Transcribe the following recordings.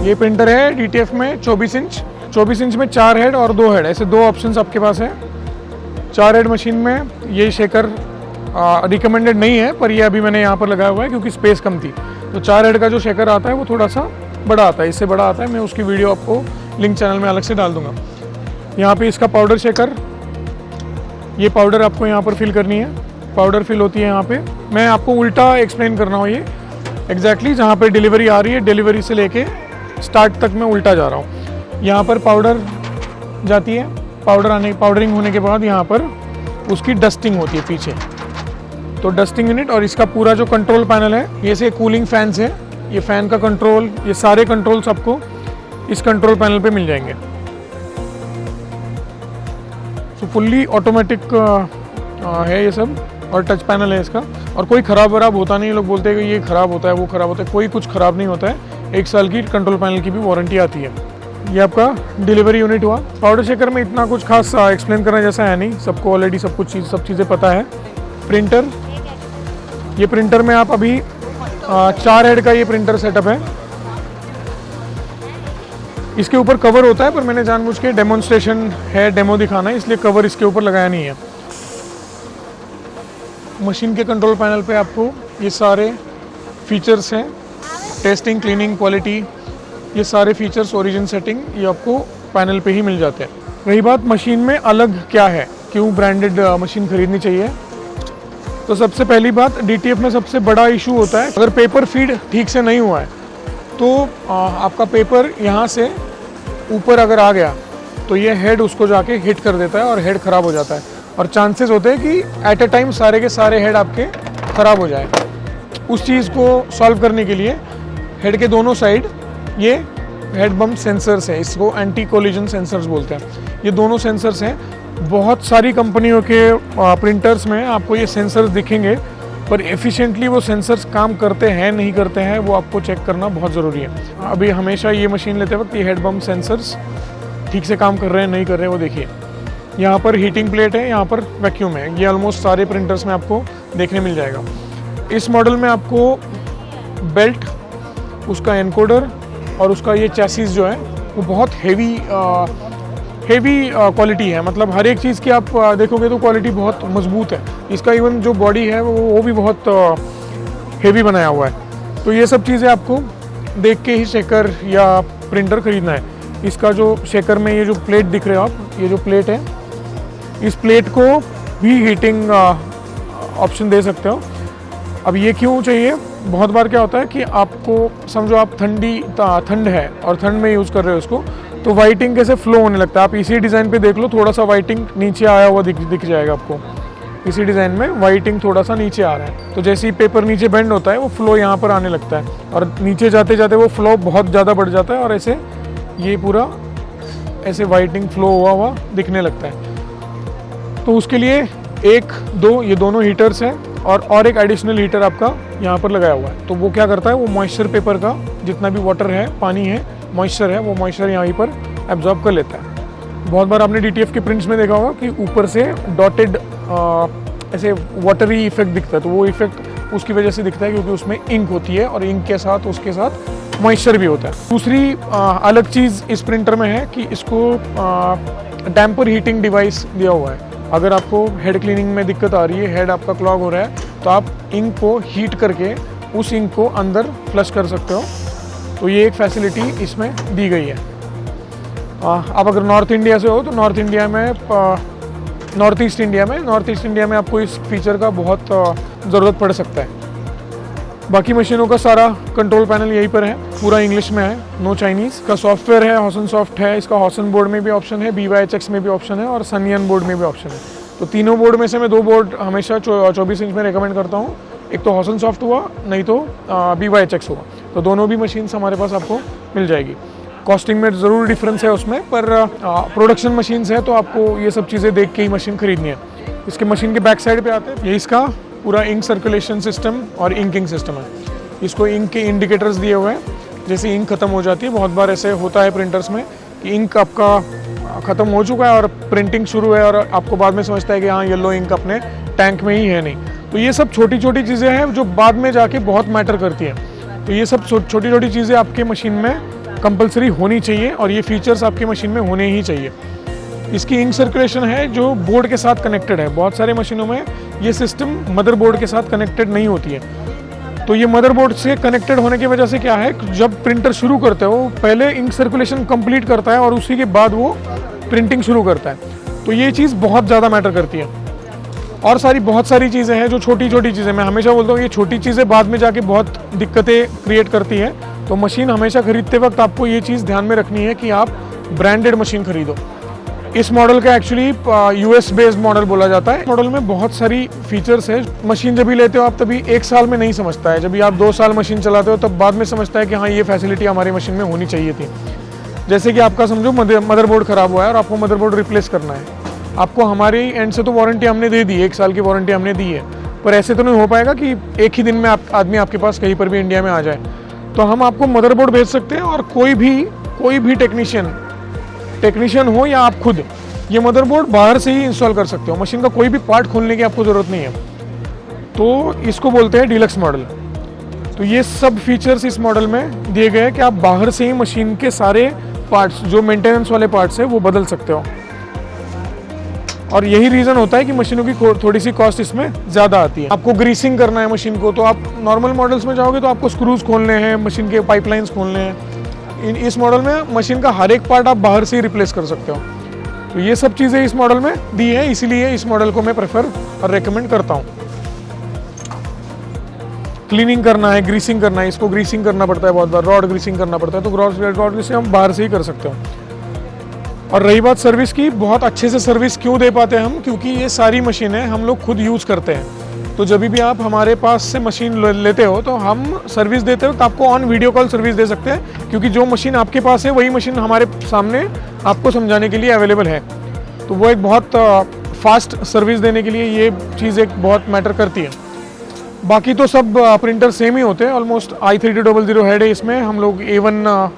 ये प्रिंटर है DTF में 24 इंच। 24 इंच में 4 हेड और 2 हेड, ऐसे 2 ऑप्शंस आपके पास है। 4 हेड मशीन में ये शेकर रिकमेंडेड नहीं है, पर ये अभी मैंने यहाँ पर लगाया हुआ है क्योंकि स्पेस कम थी। तो 4 हेड का जो शेकर आता है वो थोड़ा सा बड़ा आता है, इससे बड़ा आता है। मैं उसकी वीडियो आपको लिंक चैनल में अलग से डाल दूंगा। यहाँ पे इसका पाउडर शेकर, ये पाउडर आपको यहाँ पर फिल करनी है, पाउडर फिल होती है यहाँ पे। मैं आपको उल्टा एक्सप्लेन कर रहा हूँ, ये एग्जैक्टली जहाँ पे डिलीवरी आ रही है, डिलीवरी से लेके स्टार्ट तक मैं उल्टा जा रहा हूँ। यहाँ पर पाउडर जाती है, पाउडरिंग होने के बाद यहाँ पर उसकी डस्टिंग होती है पीछे, तो डस्टिंग यूनिट। और इसका पूरा जो कंट्रोल पैनल है, ये से कूलिंग फैंस है, ये फैन का कंट्रोल, ये सारे कंट्रोल्स आपको इस कंट्रोल पैनल पे मिल जाएंगे। तो फुल्ली ऑटोमेटिक है ये सब, और टच पैनल है इसका। और कोई ख़राब वराब होता नहीं, लोग बोलते हैं कि ये ख़राब होता है, वो ख़राब होता है, कोई कुछ ख़राब नहीं होता है। 1 साल की कंट्रोल पैनल की भी वारंटी आती है। ये आपका डिलीवरी यूनिट हुआ। पाउडर शेकर में इतना कुछ खास एक्सप्लेन करना जैसा है नहीं, सबको ऑलरेडी सब चीज़ें पता है। प्रिंटर, ये प्रिंटर में आप अभी 4 हेड का ये प्रिंटर सेटअप है। इसके ऊपर कवर होता है, पर मैंने जानबूझ के डेमोन्स्ट्रेशन है, डेमो दिखाना है, इसलिए कवर इसके ऊपर लगाया नहीं है। मशीन के कंट्रोल पैनल पे आपको ये सारे फीचर्स हैं, टेस्टिंग, क्लीनिंग, क्वालिटी, ये सारे फीचर्स, ओरिजिन सेटिंग, ये आपको पैनल पे ही मिल जाते हैं। रही बात मशीन में अलग क्या है, क्यों ब्रांडेड मशीन खरीदनी चाहिए, तो सबसे पहली बात, DTF में सबसे बड़ा इशू होता है अगर पेपर फीड ठीक से नहीं हुआ है, तो आपका पेपर यहाँ से ऊपर अगर आ गया तो ये हेड उसको जाके हिट कर देता है और हेड ख़राब हो जाता है, और चांसेस होते हैं कि एट अ टाइम सारे के सारे हेड आपके ख़राब हो जाए। उस चीज़ को सॉल्व करने के लिए हेड के दोनों साइड ये हेड बम्प सेंसर्स है, इसको एंटी कोलिजन सेंसर्स बोलते हैं। ये दोनों सेंसर्स हैं। बहुत सारी कंपनियों के प्रिंटर्स में आपको ये सेंसर्स दिखेंगे, पर एफिशिएंटली वो सेंसर्स काम करते हैं नहीं करते हैं, वो आपको चेक करना बहुत ज़रूरी है। अभी हमेशा ये मशीन लेते वक्त ये हेड बम्प सेंसर्स ठीक से काम कर रहे हैं नहीं कर रहे हैं वो देखिए। यहाँ पर हीटिंग प्लेट है, यहाँ पर वैक्यूम है, ये ऑलमोस्ट सारे प्रिंटर्स में आपको देखने मिल जाएगा। इस मॉडल में आपको बेल्ट, उसका एनकोडर और उसका ये चैसिस जो है वो बहुत हेवी क्वालिटी है। मतलब हर एक चीज़ की आप देखोगे तो क्वालिटी बहुत मजबूत है। इसका इवन जो बॉडी है वो भी बहुत हेवी बनाया हुआ है। तो ये सब चीज़ें आपको देख के ही शेकर या प्रिंटर ख़रीदना है। इसका जो शेकर में ये जो प्लेट दिख रहे हो आप, ये जो प्लेट है, इस प्लेट को भी हीटिंग ऑप्शन दे सकते हो। अब ये क्यों चाहिए, बहुत बार क्या होता है कि आपको समझो आप ठंड है और ठंड में यूज़ कर रहे हो इसको, तो वाइटिंग कैसे फ्लो होने लगता है। आप इसी डिज़ाइन पे देख लो, थोड़ा सा वाइटिंग नीचे आया हुआ दिख जाएगा आपको। इसी डिज़ाइन में वाइटिंग थोड़ा सा नीचे आ रहा है, तो जैसे ही पेपर नीचे बेंड होता है वो फ्लो यहाँ पर आने लगता है, और नीचे जाते जाते वो फ्लो बहुत ज़्यादा बढ़ जाता है, और ऐसे ये पूरा ऐसे वाइटिंग फ्लो हुआ दिखने लगता है। तो उसके लिए 1, 2 ये दोनों हीटर्स हैं, और एक एडिशनल हीटर आपका यहाँ पर लगाया हुआ है। तो वो क्या करता है, वो मॉइस्चर पेपर का जितना भी वाटर है, पानी है, मॉइस्चर है, वो मॉइस्चर यहाँ पर एब्जॉर्ब कर लेता है। बहुत बार आपने DTF के प्रिंट्स में देखा होगा कि ऊपर से डॉटेड ऐसे वाटरी इफेक्ट दिखता है, तो वो इफेक्ट उसकी वजह से दिखता है क्योंकि उसमें इंक होती है, और इंक के साथ उसके साथ मॉइस्चर भी होता है। दूसरी अलग चीज़ इस प्रिंटर में है कि इसको डैम्पर हीटिंग डिवाइस दिया हुआ है। अगर आपको हेड क्लीनिंग में दिक्कत आ रही है, हेड आपका क्लॉग हो रहा है, तो आप इंक को हीट करके उस इंक को अंदर फ्लश कर सकते हो। तो ये एक फैसिलिटी इसमें दी गई है। आप अगर नॉर्थ इंडिया से हो तो नॉर्थ ईस्ट इंडिया में आपको इस फीचर का बहुत ज़रूरत पड़ सकता है। बाकी मशीनों का सारा कंट्रोल पैनल यहीं पर है, पूरा इंग्लिश में है, नो चाइनीज़। का सॉफ्टवेयर है, हॉसन सॉफ्ट है, इसका हॉसन बोर्ड में भी ऑप्शन है, BYHX में भी ऑप्शन है, और सनियन बोर्ड में भी ऑप्शन है। तो तीनों बोर्ड में से मैं 2 बोर्ड हमेशा 24 इंच में रिकमेंड करता हूँ। एक तो हॉसन सॉफ्ट हुआ, नहीं तो BYHX हुआ। तो दोनों भी मशीन्स हमारे पास आपको मिल जाएगी। कॉस्टिंग में ज़रूर डिफरेंस है उसमें, पर प्रोडक्शन मशीन्स है तो आपको ये सब चीज़ें देख के ही मशीन खरीदनी है। इसके मशीन के बैक साइड पे आते हैं, ये इसका पूरा इंक सर्कुलेशन सिस्टम और इंकिंग सिस्टम है। इसको इंक के इंडिकेटर्स दिए हुए हैं, जैसे इंक खत्म हो जाती है, बहुत बार ऐसे होता है प्रिंटर्स में कि इंक आपका ख़त्म हो चुका है और प्रिंटिंग शुरू है, और आपको बाद में समझता है कि हाँ येलो इंक अपने टैंक में ही है नहीं। तो ये सब छोटी छोटी चीज़ें हैं जो बाद में जाके बहुत मैटर करती हैं। तो ये सब छोटी छोटी चीज़ें आपके मशीन में कंपलसरी होनी चाहिए और ये फीचर्स आपकी मशीन में होने ही चाहिए। इसकी इंक सर्कुलेशन है जो बोर्ड के साथ कनेक्टेड है। बहुत सारे मशीनों में ये सिस्टम मदरबोर्ड के साथ कनेक्टेड नहीं होती है, तो ये मदरबोर्ड से कनेक्टेड होने की वजह से क्या है, जब प्रिंटर शुरू करते हो पहले इंक सर्कुलेशन कंप्लीट करता है और उसी के बाद वो प्रिंटिंग शुरू करता है। तो ये चीज़ बहुत ज़्यादा मैटर करती है। और बहुत सारी चीज़ें हैं जो छोटी छोटी चीज़ें, मैं हमेशा बोलता हूँ ये छोटी चीज़ें बाद में जाके बहुत दिक्कतें क्रिएट करती हैं। तो मशीन हमेशा खरीदते वक्त आपको ये चीज़ ध्यान में रखनी है कि आप ब्रांडेड मशीन खरीदो। इस मॉडल का एक्चुअली यूएस बेस्ड मॉडल बोला जाता है। मॉडल में बहुत सारी फीचर्स है। मशीन जब भी लेते हो आप तभी 1 साल में नहीं समझता है, जब भी आप 2 साल मशीन चलाते हो तब बाद में समझता है कि हाँ ये फैसिलिटी हमारी मशीन में होनी चाहिए थी। जैसे कि आपका समझो मदरबोर्ड ख़राब हुआ है और आपको मदरबोर्ड रिप्लेस करना है, आपको हमारे एंड से तो वारंटी हमने दे दी, 1 साल की वारंटी हमने दी है, पर ऐसे तो नहीं हो पाएगा कि एक ही दिन में आदमी आपके पास कहीं पर भी इंडिया में आ जाए। तो हम आपको मदरबोर्ड भेज सकते हैं और कोई भी टेक्नीशियन हो या आप खुद ये मदरबोर्ड बाहर से ही इंस्टॉल कर सकते हो। मशीन का कोई भी पार्ट खोलने की आपको ज़रूरत नहीं है। तो इसको बोलते हैं डीलक्स मॉडल। तो ये सब फीचर्स इस मॉडल में दिए गए हैं कि आप बाहर से ही मशीन के सारे पार्ट्स, जो मेंटेनेंस वाले पार्ट्स है, वो बदल सकते हो। और यही रीज़न होता है कि मशीनों की थोड़ी सी कॉस्ट इसमें ज़्यादा आती है। आपको ग्रीसिंग करना है मशीन को, तो आप नॉर्मल मॉडल्स में जाओगे तो आपको स्क्रूज खोलने हैं, मशीन के पाइपलाइंस खोलने हैं। इस मॉडल में मशीन का हर एक पार्ट आप बाहर से ही रिप्लेस कर सकते हो। तो ये सब चीज़ें इस मॉडल में दी है, इसीलिए इस मॉडल को मैं प्रेफर और रेकमेंड करता हूँ। क्लीनिंग करना है, ग्रीसिंग करना है, इसको ग्रीसिंग करना पड़ता है बहुत बार, रॉड ग्रीसिंग करना पड़ता है, तो रॉड ग्रीसिंग हम बाहर से ही कर सकते हो। और रही बात सर्विस की, बहुत अच्छे से सर्विस क्यों दे पाते हैं हम, क्योंकि ये सारी मशीनें हम लोग खुद यूज़ करते हैं। तो जब भी आप हमारे पास से मशीन लेते हो तो हम सर्विस देते हो तो आपको ऑन वीडियो कॉल सर्विस दे सकते हैं, क्योंकि जो मशीन आपके पास है वही मशीन हमारे सामने आपको समझाने के लिए अवेलेबल है। तो वो एक बहुत फास्ट सर्विस देने के लिए ये चीज़ एक बहुत मैटर करती है। बाकी तो सब प्रिंटर सेम ही होते हैं ऑलमोस्ट। i3200 हेड है इसमें, हम लोग A1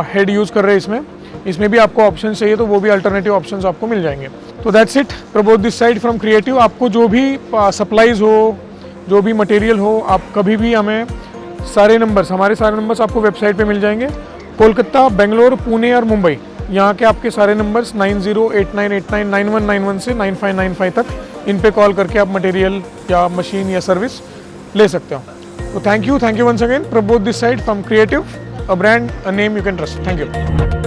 हेड यूज़ कर रहे हैं इसमें भी आपको ऑप्शन चाहिए तो वो भी अल्टरनेटिव ऑप्शंस आपको मिल जाएंगे। तो that's it, Prabodh this side from creative. आपको जो भी सप्लाईज हो, जो भी मटेरियल हो, आप कभी भी हमें हमारे सारे नंबर्स आपको वेबसाइट पे मिल जाएंगे। कोलकाता, बेंगलोर, पुणे और मुंबई, यहाँ के आपके सारे नंबर्स 9089899191 से 9595 तक, इन पे कॉल करके आप मटेरियल या मशीन या सर्विस ले सकते हो। तो thank you once again. Prabodh this side from creative, a brand, a name you can trust. Thank you.